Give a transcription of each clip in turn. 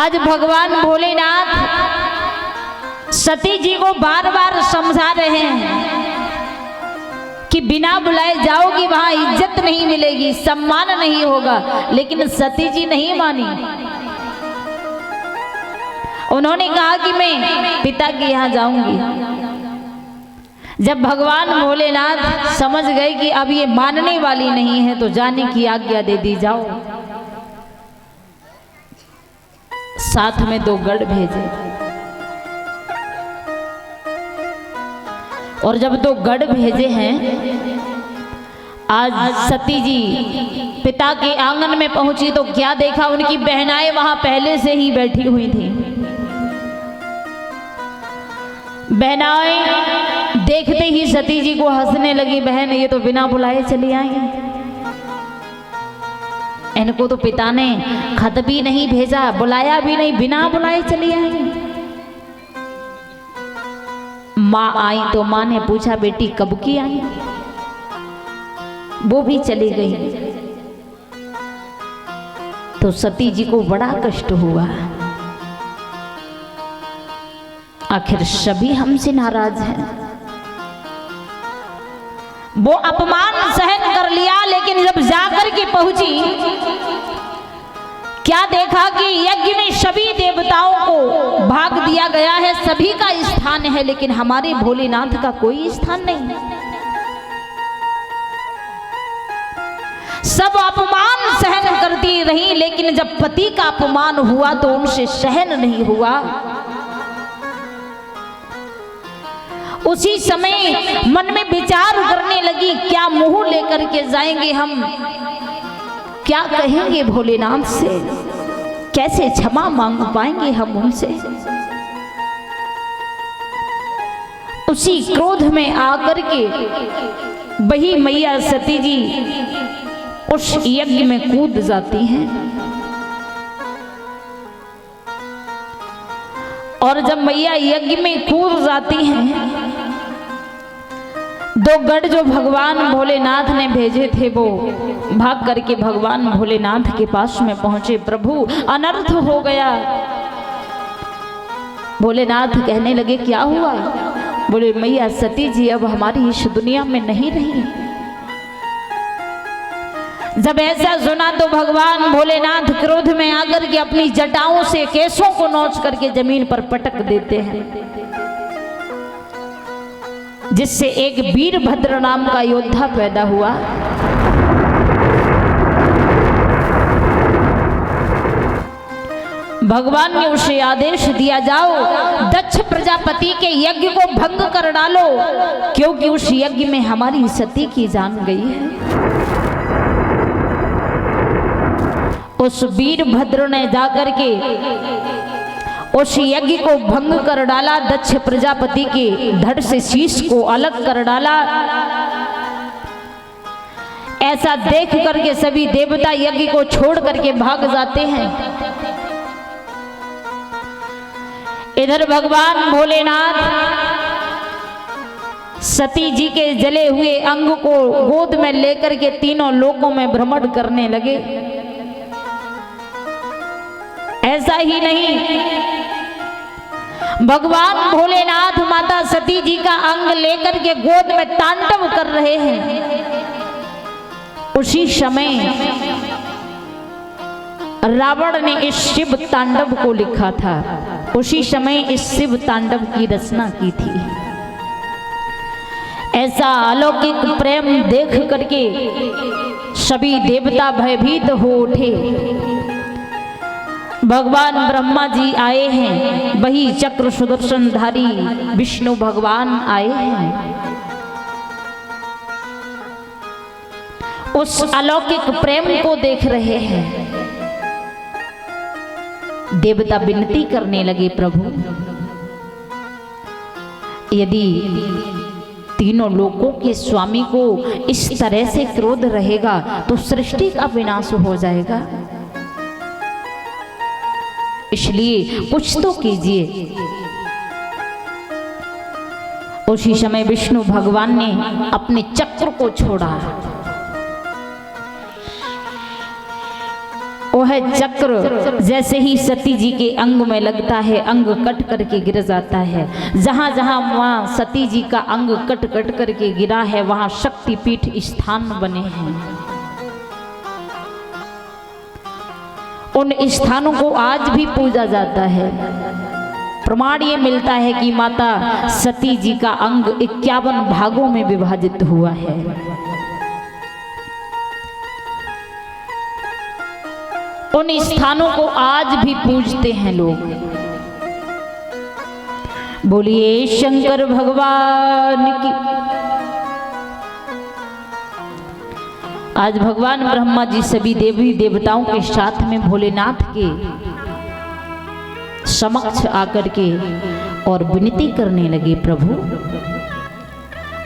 आज भगवान भोलेनाथ सती जी को बार बार समझा रहे हैं कि बिना बुलाए जाओगी वहां इज्जत नहीं मिलेगी, सम्मान नहीं होगा, लेकिन सती जी नहीं मानी। उन्होंने कहा कि मैं पिता के यहाँ जाऊंगी। जब भगवान भोलेनाथ समझ गए कि अब ये मानने वाली नहीं है तो जाने की आज्ञा दे दी, जाओ। साथ में 2 गढ़ भेजे और जब 2 गढ़ भेजे हैं, आज सती जी पिता के आंगन में पहुंची तो क्या देखा, उनकी बहनाएं वहां पहले से ही बैठी हुई थी। बहनाएं देखते ही सती जी को हंसने लगी, बहन ये तो बिना बुलाए चली आई, इनको तो पिता ने खत भी नहीं भेजा, बुलाया भी नहीं, बिना बुलाए चली आई। माँ आई तो माँ ने पूछा, बेटी कब की आई? वो भी चली गई। तो सती जी को बड़ा कष्ट हुआ, आखिर सभी हमसे नाराज हैं। वो अपमान सहन कर लिया, लेकिन जब जाकर के पहुंची क्या देखा कि यज्ञ में सभी देवताओं को भाग दिया गया है, सभी का स्थान है, लेकिन हमारे भोलेनाथ का कोई स्थान नहीं। सब अपमान सहन करती रही, लेकिन जब पति का अपमान हुआ तो उनसे सहन नहीं हुआ। उसी समय मन में विचार करने लगी, क्या मुंह लेकर के जाएंगे हम, क्या कहेंगे भोलेनाथ से, कैसे क्षमा मांग पाएंगे हम उनसे। उसी क्रोध में आकर के वही मैया सती जी उस यज्ञ में कूद जाती हैं। और जब मैया यज्ञ में कूद जाती हैं, 2 गढ़ जो भगवान भोलेनाथ ने भेजे थे वो भाग करके भगवान भोलेनाथ के पास में पहुंचे। प्रभु अनर्थ हो गया। भोलेनाथ कहने लगे, क्या हुआ? बोले, मैया सती जी अब हमारी इस दुनिया में नहीं रही। जब ऐसा सुना तो भगवान भोलेनाथ क्रोध में आकर के अपनी जटाओं से केसों को नोच करके जमीन पर पटक देते हैं, जिससे एक वीरभद्र नाम का योद्धा पैदा हुआ। भगवान ने उसे आदेश दिया, जाओ दक्ष प्रजापति के यज्ञ को भंग कर डालो, क्योंकि उस यज्ञ में हमारी सती की जान गई है। उस वीरभद्र ने जाकर के उस यज्ञ को भंग कर डाला, दक्ष प्रजापति के धड़ से शीश को अलग कर डाला। ऐसा देख करके सभी देवता यज्ञ को छोड़ करके भाग जाते हैं। इधर भगवान भोलेनाथ सती जी के जले हुए अंग को गोद में लेकर के तीनों लोकों में भ्रमण करने लगे। ऐसा ही नहीं, भगवान भोलेनाथ माता सती जी का अंग लेकर के गोद में तांडव कर रहे हैं। उसी समय रावण ने इस शिव तांडव को लिखा था, उसी समय इस शिव तांडव की रचना की थी। ऐसा अलौकिक प्रेम देख करके सभी देवता भयभीत हो उठे। भगवान ब्रह्मा जी आए हैं, वही चक्र सुदर्शनधारी विष्णु भगवान आए हैं। उस अलौकिक प्रेम को देख रहे हैं। देवता विनती करने लगे, प्रभु यदि तीनों लोकों के स्वामी को इस तरह से क्रोध रहेगा तो सृष्टि का विनाश हो जाएगा, इसलिए कुछ तो कीजिए। उसी समय विष्णु भगवान ने अपने चक्र को छोड़ा। वह वह चक्र जैसे ही सती जी के अंग में लगता है, अंग कट करके गिर जाता है। जहां जहां वहां सती जी का अंग कट कट करके गिरा है, वहां शक्तिपीठ स्थान बने हैं। उन स्थानों को आज भी पूजा जाता है। प्रमाण ये मिलता है कि माता सती जी का अंग 51 भागों में विभाजित हुआ है। उन स्थानों को आज भी पूजते हैं लोग। बोलिए शंकर भगवान की। आज भगवान ब्रह्मा जी सभी देवी देवताओं के साथ में भोलेनाथ के समक्ष आकर के और विनती करने लगे, प्रभु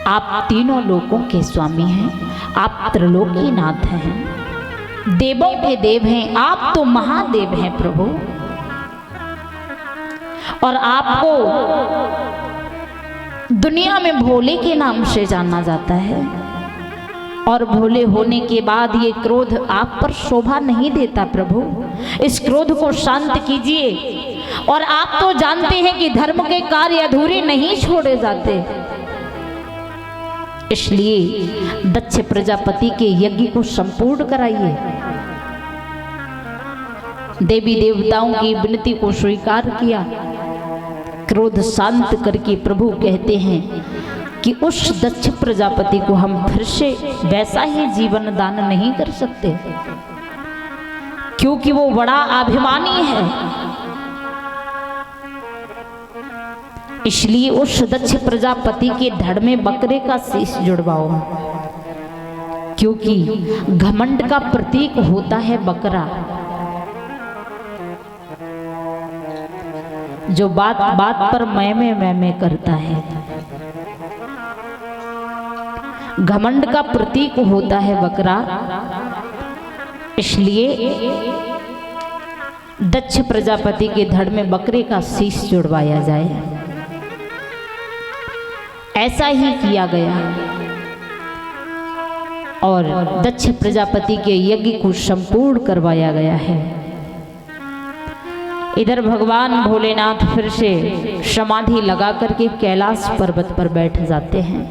आप तीनों लोकों के स्वामी हैं, आप त्रिलोकीनाथ हैं, देवों के देव हैं, आप तो महादेव हैं प्रभु, और आपको दुनिया में भोले के नाम से जाना जाता है। और भोले होने के बाद ये क्रोध आप पर शोभा नहीं देता प्रभु, इस क्रोध को शांत कीजिए। और आप तो जानते हैं कि धर्म के कार्य अधूरे नहीं छोड़े जाते, इसलिए दक्ष प्रजापति के यज्ञ को संपूर्ण कराइए। देवी देवताओं की विनती को स्वीकार किया, क्रोध शांत करके प्रभु कहते हैं कि उस दक्ष प्रजापति को हम फिर से वैसा ही जीवन दान नहीं कर सकते, क्योंकि वो बड़ा अभिमानी है। इसलिए उस दक्ष प्रजापति के धड़ में बकरे का शीश जुड़वाओ, क्योंकि घमंड का प्रतीक होता है बकरा, जो बात बात पर मैं करता है। घमंड का प्रतीक होता है बकरा, इसलिए दक्ष प्रजापति के धड़ में बकरे का शीश जुड़वाया जाए। ऐसा ही किया गया और दक्ष प्रजापति के यज्ञ को संपूर्ण करवाया गया है। इधर भगवान भोलेनाथ फिर से समाधि लगा करके कैलाश पर्वत पर बैठ जाते हैं।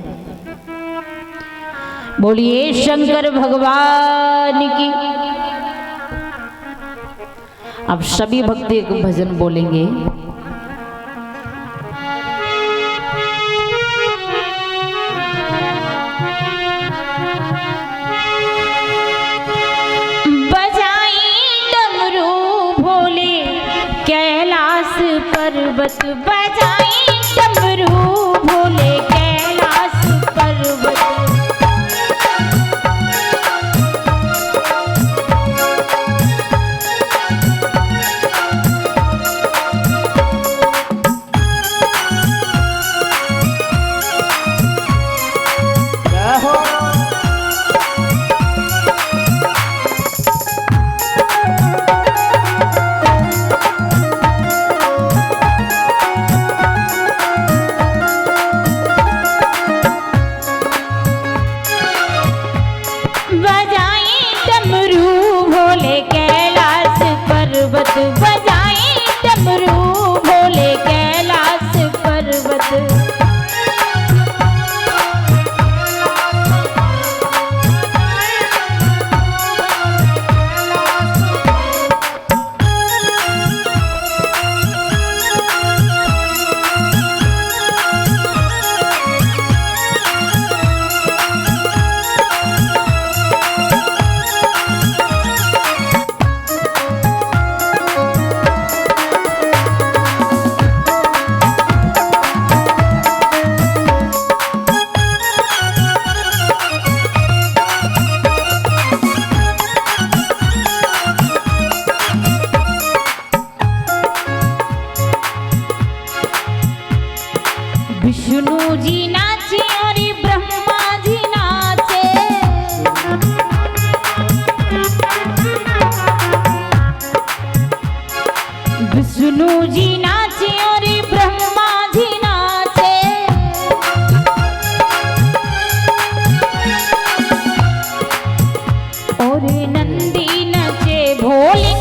बोलिए शंकर भगवान की। अब सभी भक्त एक भजन बोलेंगे। पर्वत बजाएं डमरू भोले कैलाश पर्वत। विष्णु जी नाचे और ब्रह्मा जी नाचे, विष्णु जी नाचे और ब्रह्मा जी नाचे, और नंदी नचे भोले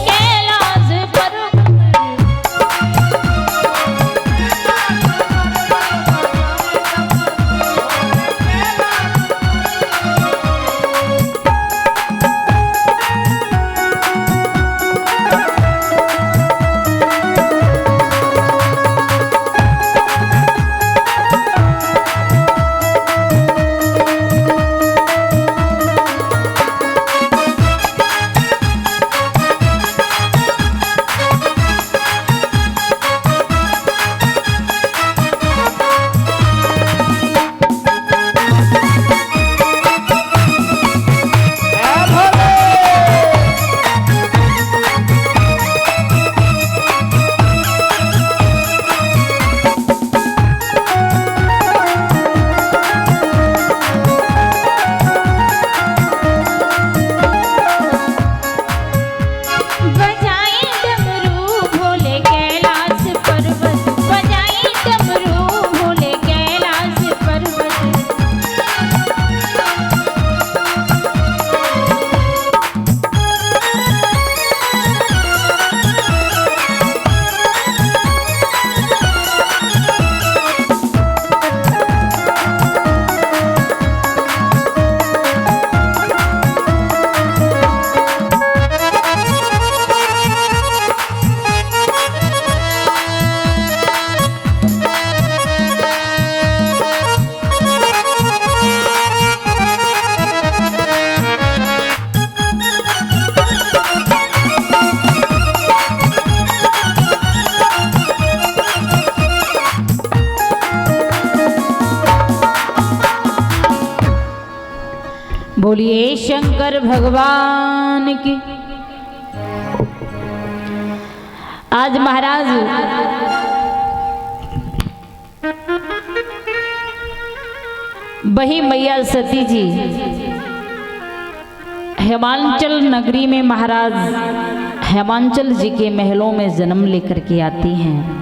बोलिए शंकर भगवान की। आज महाराज वही मैया सती जी हेमांचल नगरी में महाराज हेमांचल जी के महलों में जन्म लेकर के आती हैं।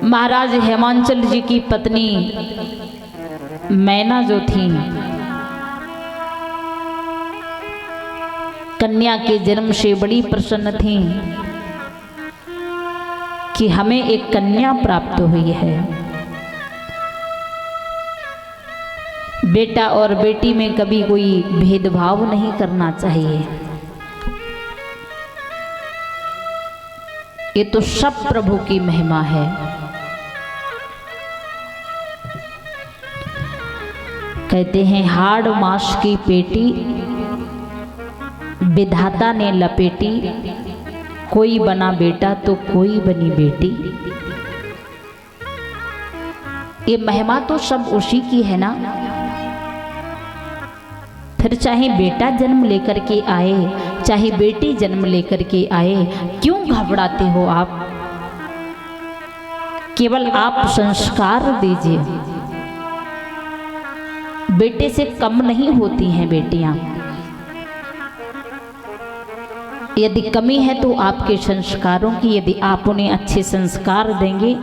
महाराज हेमांचल जी की पत्नी मैना जो थी, कन्या के जन्म से बड़ी प्रसन्न थी कि हमें एक कन्या प्राप्त हुई है। बेटा और बेटी में कभी कोई भेदभाव नहीं करना चाहिए। ये तो सब प्रभु की महिमा है। कहते हैं हाड़ मास की पेटी विधाता ने लपेटी, कोई बना बेटा तो कोई बनी बेटी। ये महिमा तो सब उसी की है ना। फिर चाहे बेटा जन्म लेकर के आए, चाहे बेटी जन्म लेकर के आए, क्यों घबराते हो आप? केवल आप संस्कार दीजिए। बेटे से कम नहीं होती हैं बेटियां। यदि कमी है तो आपके संस्कारों की। यदि आप उन्हें अच्छे संस्कार देंगे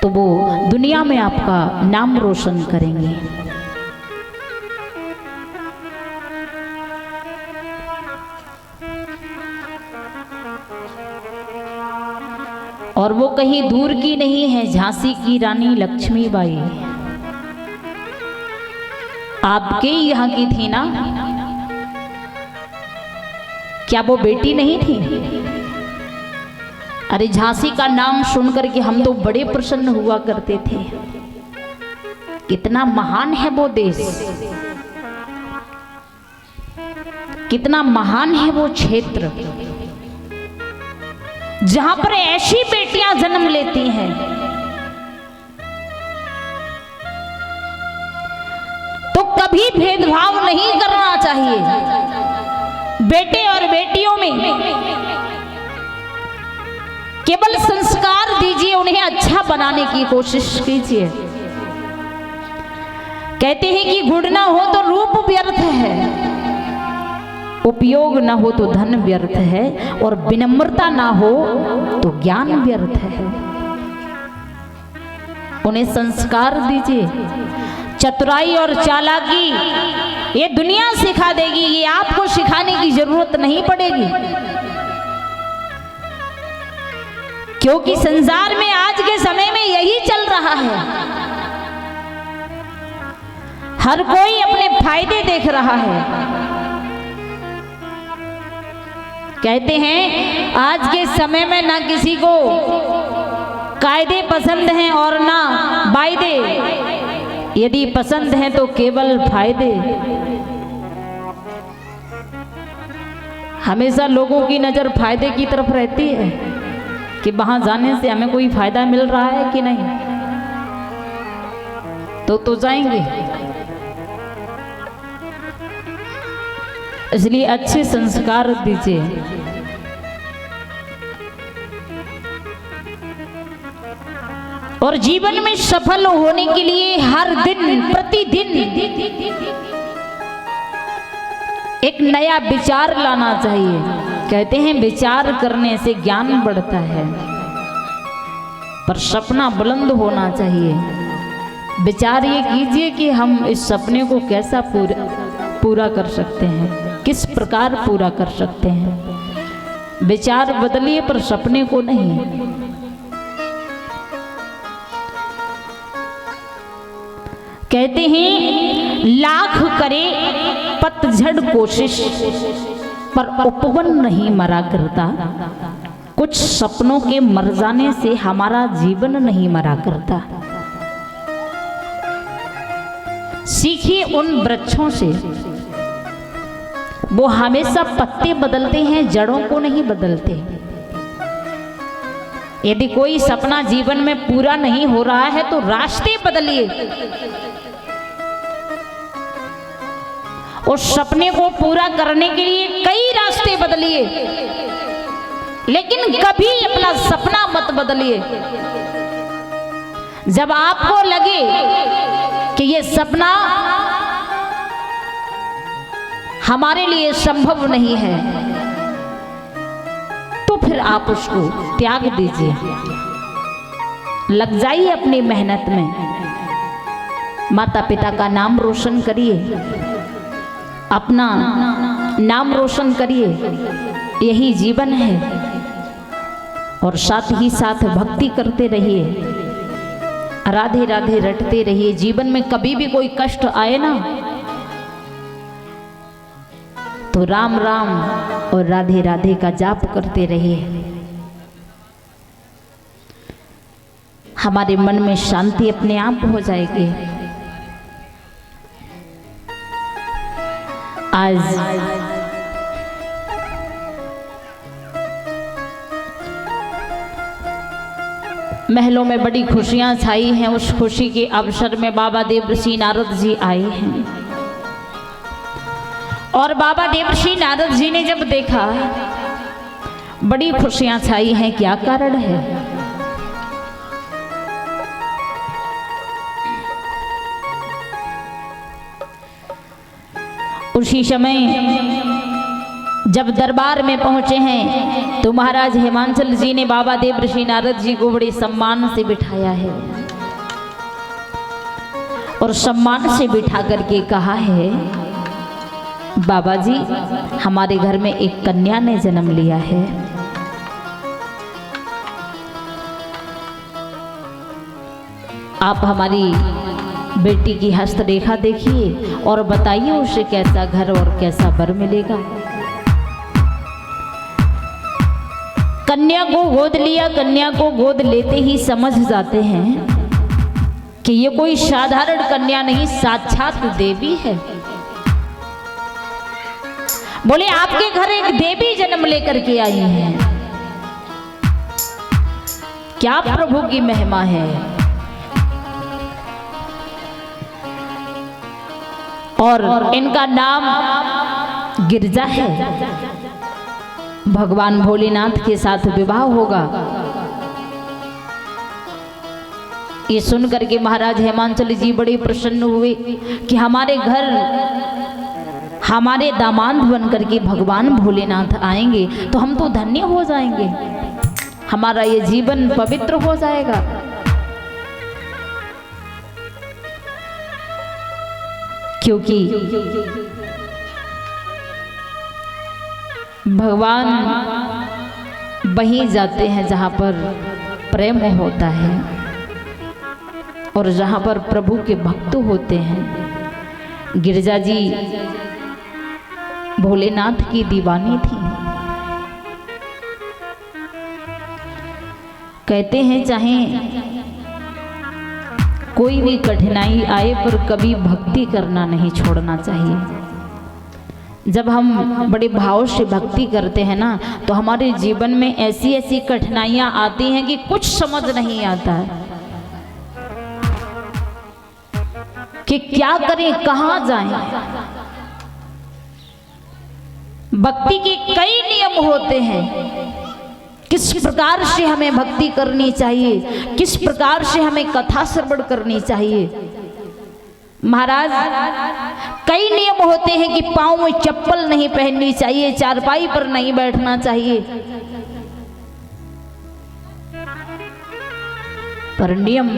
तो वो दुनिया में आपका नाम रोशन करेंगे। और वो कहीं दूर की नहीं है, झांसी की रानी लक्ष्मीबाई आपके यहाँ की थी ना। क्या वो बेटी नहीं थी? अरे झांसी का नाम सुनकर के हम तो बड़े प्रसन्न हुआ करते थे। कितना महान है वो देश, कितना महान है वो क्षेत्र, जहां पर ऐसी बेटियां जन्म लेती हैं। तो कभी भेदभाव नहीं करना चाहिए बेटे और बेटियों में। केवल संस्कार दीजिए, उन्हें अच्छा बनाने की कोशिश कीजिए। कहते हैं कि गुण ना हो तो रूप व्यर्थ है, उपयोग न हो तो धन व्यर्थ है, और विनम्रता ना हो तो ज्ञान व्यर्थ है। उन्हें संस्कार दीजिए। चतुराई और चालाकी ये दुनिया सिखा देगी, ये आपको सिखाने की जरूरत नहीं पड़ेगी। क्योंकि संसार में आज के समय में यही चल रहा है। हर कोई अपने फायदे देख रहा है। कहते हैं आज के समय में ना किसी को कायदे पसंद हैं और ना वायदे। यदि पसंद हैं तो केवल फायदे। हमेशा लोगों की नजर फायदे की तरफ रहती है कि वहां जाने से हमें कोई फायदा मिल रहा है कि नहीं, तो जाएंगे। इसलिए अच्छे संस्कार दीजिए। और जीवन में सफल होने के लिए हर दिन प्रतिदिन एक नया विचार लाना चाहिए। कहते हैं विचार करने से ज्ञान बढ़ता है, पर सपना बुलंद होना चाहिए। विचार ये कीजिए कि हम इस सपने को कैसा पूरा कर सकते हैं, किस प्रकार पूरा कर सकते हैं। विचार बदलिए पर सपने को नहीं। कहते हैं लाख करे पतझड़ कोशिश, पर उपवन नहीं मरा करता। कुछ सपनों के मर जाने से हमारा जीवन नहीं मरा करता। सीखिए उन वृक्षों से, वो हमेशा पत्ते बदलते हैं, जड़ों को नहीं बदलते। यदि कोई सपना जीवन में पूरा नहीं हो रहा है तो रास्ते बदलिए। उस सपने को पूरा करने के लिए कई रास्ते बदलिए, लेकिन कभी अपना सपना मत बदलिए। जब आपको लगे कि ये सपना हमारे लिए संभव नहीं है तो फिर आप उसको त्याग दीजिए, लग जाइए अपनी मेहनत में। माता पिता का नाम रोशन करिए, अपना नाम रोशन करिए, यही जीवन है। और साथ ही साथ भक्ति करते रहिए, राधे राधे रटते रहिए। जीवन में कभी भी कोई कष्ट आए ना तो राम राम और राधे राधे का जाप करते रहिए। हमारे मन में शांति अपने आप हो जाएगी। आज महलों में बड़ी खुशियां छाई हैं। उस खुशी के अवसर में बाबा देवर्षि नारद जी आए हैं। और बाबा देवर्षि नारद जी ने जब देखा बड़ी खुशियां छाई हैं, क्या कारण है? उसी समय जब दरबार में पहुंचे हैं तो महाराज हेमांचल जी ने बाबा देवर्षि नारद जी को बड़े सम्मान से बिठाया है और सम्मान से बिठा करके कहा है, बाबा जी हमारे घर में एक कन्या ने जन्म लिया है। आप हमारी बेटी की हस्तरेखा देखिए और बताइए उसे कैसा घर और कैसा वर मिलेगा। कन्या को गोद लिया। कन्या को गोद लेते ही समझ जाते हैं कि ये कोई साधारण कन्या नहीं, साक्षात देवी है। बोले आपके घर एक देवी जन्म लेकर के आई है, क्या प्रभु की महिमा है। और इनका नाम गिरजा है। भगवान भोलेनाथ के साथ विवाह होगा। ये सुनकर के महाराज हेमांचल जी बड़े प्रसन्न हुए कि हमारे घर हमारे दामाद बनकर के भगवान भोलेनाथ आएंगे तो हम तो धन्य हो जाएंगे, हमारा ये जीवन पवित्र हो जाएगा। क्योंकि भगवान वहीं जाते हैं जहां पर प्रेम होता है और जहां पर प्रभु के भक्त होते हैं। गिरजा जी भोलेनाथ की दीवानी थी। कहते हैं चाहे कोई भी कठिनाई आए पर कभी भक्ति करना नहीं छोड़ना चाहिए। जब हम बड़े भाव से भक्ति करते हैं ना तो हमारे जीवन में ऐसी ऐसी कठिनाइयां आती हैं कि कुछ समझ नहीं आता है कि क्या करें, कहां जाएं। भक्ति के कई नियम होते हैं, किस प्रकार से हमें भक्ति करनी चाहिए, किस प्रकार से हमें कथा श्रवण करनी चाहिए। महाराज कई नियम होते हैं कि पांव में चप्पल नहीं पहननी चाहिए, चारपाई पर नहीं बैठना चाहिए, पर नियम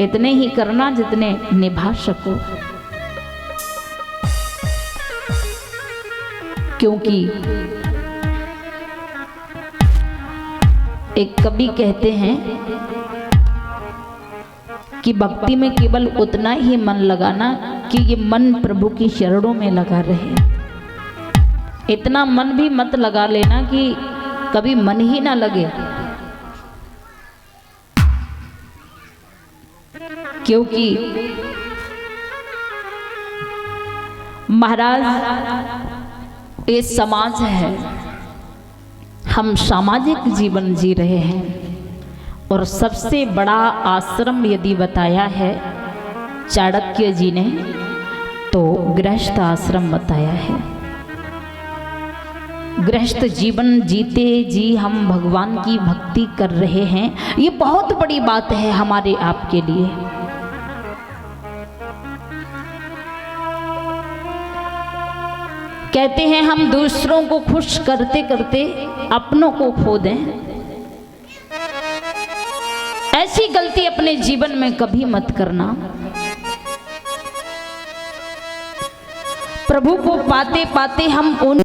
इतने ही करना जितने निभा सको। क्योंकि एक कवि कहते हैं कि भक्ति में केवल उतना ही मन लगाना कि ये मन प्रभु की शरणों में लगा रहे। इतना मन भी मत लगा लेना कि कभी मन ही ना लगे। क्योंकि महाराज ये समाज है, हम सामाजिक जीवन जी रहे हैं और सबसे बड़ा आश्रम यदि बताया है चाणक्य जी ने तो गृहस्थ आश्रम बताया है। गृहस्थ जीवन जीते जी हम भगवान की भक्ति कर रहे हैं, ये बहुत बड़ी बात है हमारे आपके लिए। कहते हैं हम दूसरों को खुश करते करते अपनों को खो दें, ऐसी गलती अपने जीवन में कभी मत करना। प्रभु को पाते पाते हम उन